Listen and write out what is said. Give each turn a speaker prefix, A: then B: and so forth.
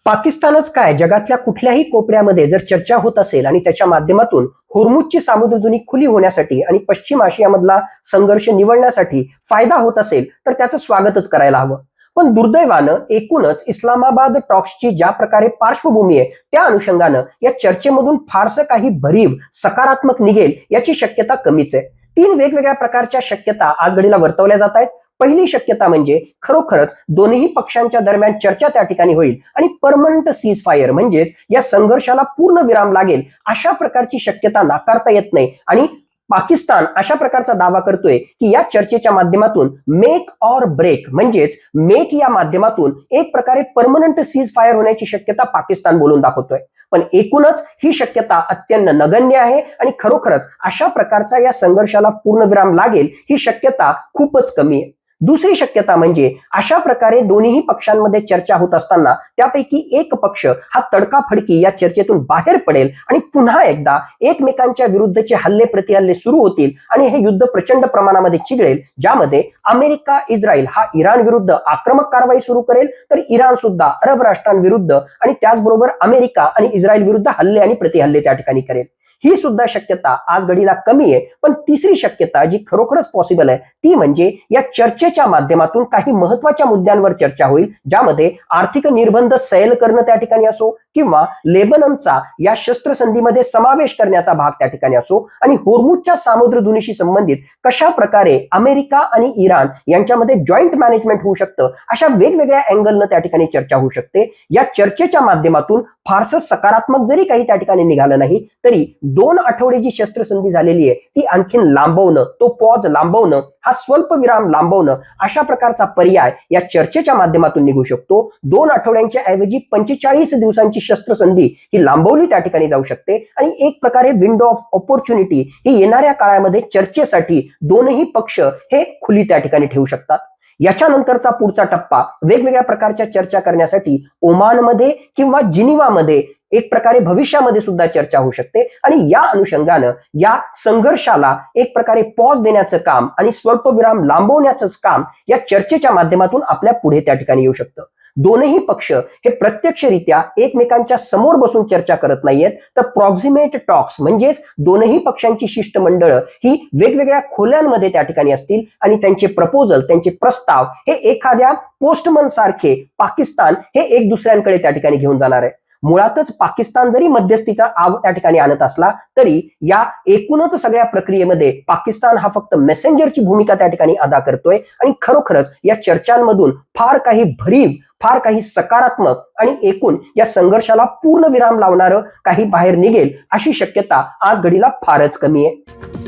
A: पाकिस्तानच काय जगातल्या कुठल्याही कोपऱ्यामध्ये जर चर्चा होत असेल आणि त्याच्या माध्यमातून होर्मुझची सामुद्रधुनी खुली होण्यासाठी आणि पश्चिम आशियामधला संघर्ष निवळण्यासाठी फायदा होत असेल तर त्याचं स्वागतच करायला हवं. पण दुर्दैवानं एकूणच इस्लामाबाद टॉक्सची ज्या प्रकारे पार्श्वभूमी आहे त्या अनुषंगानं या चर्चेमधून फारसं काही भरीव सकारात्मक निघेल याची शक्यता कमीच आहे. 3 वेगवेगळ्या प्रकारच्या शक्यता आज घडीला वर्तवल्या जात आहेत. पहिली शक्यता म्हणजे खरोखरच दोन्ही पक्षांच्या दरम्यान चर्चा त्या ठिकाणी होईल आणि परमनंट सीज फायर म्हणजेच या संघर्षाला पूर्ण विराम लागेल अशा प्रकारची शक्यता नाकारता येत नाही. आणि पाकिस्तान अशा प्रकारचा दावा करतोय की या चर्चेच्या माध्यमातून मेक ऑर ब्रेक म्हणजेच मेक या माध्यमातून एक प्रकारे परमनंट सीज फायर होण्याची शक्यता पाकिस्तान बोलून दाखवतोय. पण एकूणच ही शक्यता अत्यंत नगण्य आहे आणि खरोखरच अशा प्रकारचा या संघर्षाला पूर्णविराम लागेल ही शक्यता खूपच कमी आहे. दुसरी शक्यता म्हणजे अशा प्रकारे दोन्ही पक्षांमध्ये चर्चा होत असताना त्यापैकी एक पक्ष हा तडकाफडकी या चर्चेतून बाहेर पडेल आणि पुन्हा एकदा एकमेकांच्या विरुद्धचे हल्ले प्रतिहल्ले सुरू होतील आणि हे युद्ध प्रचंड प्रमाणामध्ये चिघळेल, ज्यामध्ये अमेरिका इस्रायल हा इराण विरुद्ध आक्रमक कारवाई सुरू करेल तर इराण सुद्धा अरब राष्ट्रांविरुद्ध आणि त्याचबरोबर अमेरिका आणि इस्रायल विरुद्ध हल्ले आणि प्रतिहल्ले त्या ठिकाणी करेल. ही सुद्धा शक्यता आज घडीला कमी आहे. पण तिसरी शक्यता जी खरोखरच पॉसिबल आहे ती म्हणजे या चर्चेच्या माध्यमातून काही महत्वाच्या मुद्द्यांवर चर्चा होईल, ज्यामध्ये आर्थिक निर्बंध सैल करणं त्या ठिकाणी असो किंवा लेबननचा या शस्त्रसंधीमध्ये समावेश करण्याचा भाग त्या ठिकाणी असो आणि होर्मुझच्या सामुद्रधुनीशी संबंधित कशा प्रकारे अमेरिका आणि इराण यांच्यामध्ये जॉईंट मॅनेजमेंट होऊ शकतं अशा वेगवेगळ्या अँगलनं त्या ठिकाणी चर्चा होऊ शकते. या चर्चेच्या माध्यमातून फारसं सकारात्मक जरी काही त्या ठिकाणी निघालं नाही तरी 2 आठवडे जी शस्त्रसंधी झालेली आहे ती आणखीन लांबवणं, तो पॉज लांबवणं, हा स्वल्प विराम लांबवणं अशा प्रकारचा पर्याय या चर्चेच्या माध्यमातून निघू शकतो. 2 आठवड्यांच्या ऐवजी 45 दिवसांची शस्त्रसंधी ही लांबवली त्या ठिकाणी जाऊ शकते आणि एक प्रकारे विंडो ऑफ ऑपॉर्च्युनिटी ही येणाऱ्या काळामध्ये चर्चेसाठी दोनही पक्ष हे खुली त्या ठिकाणी ठेवू शकतात. याच्यानंतरचा पुढचा टप्पा वेगवेगळ्या प्रकारच्या चर्चा करण्यासाठी ओमानमध्ये किंवा जिनिवामध्ये एक प्रकारे भविष्यामध्ये सुद्धा चर्चा होऊ शकते आणि या अनुषंगानं या संघर्षाला एक प्रकारे पॉज देण्याचं काम आणि स्वल्पविराम लांबवण्याचंच काम या चर्चेच्या माध्यमातून आपल्या पुढे त्या ठिकाणी येऊ शकतं. दोनही पक्ष हे प्रत्यक्षरित्या एकमेकांच्या समोर बसून चर्चा करत नाहीयेत तर प्रॉक्सिमेट टॉक्स म्हणजेच दोनही पक्षांची शिष्टमंडळ ही वेगवेगळ्या खोल्यांमध्ये त्या ठिकाणी असतील आणि त्यांचे प्रपोजल, त्यांचे प्रस्ताव हे एखाद्या पोस्टमन सारखे पाकिस्तान हे एक दुसऱ्यांकडे त्या ठिकाणी घेऊन जाणार आहे. मुळातच पाकिस्तान जरी मध्यस्थीचा आव त्या ठिकाणी आणत असला तरी या एकूणच सगळ्या प्रक्रियेमध्ये पाकिस्तान हा फक्त मेसेंजरची भूमिका त्या ठिकाणी अदा करतोय आणि खरोखरच या चर्चांमधून फार काही भरीव, फार काही सकारात्मक आणि एकूण या संघर्षाला पूर्ण विराम लावणारं काही बाहेर निघेल अशी शक्यता आज घडीला फारच कमी आहे.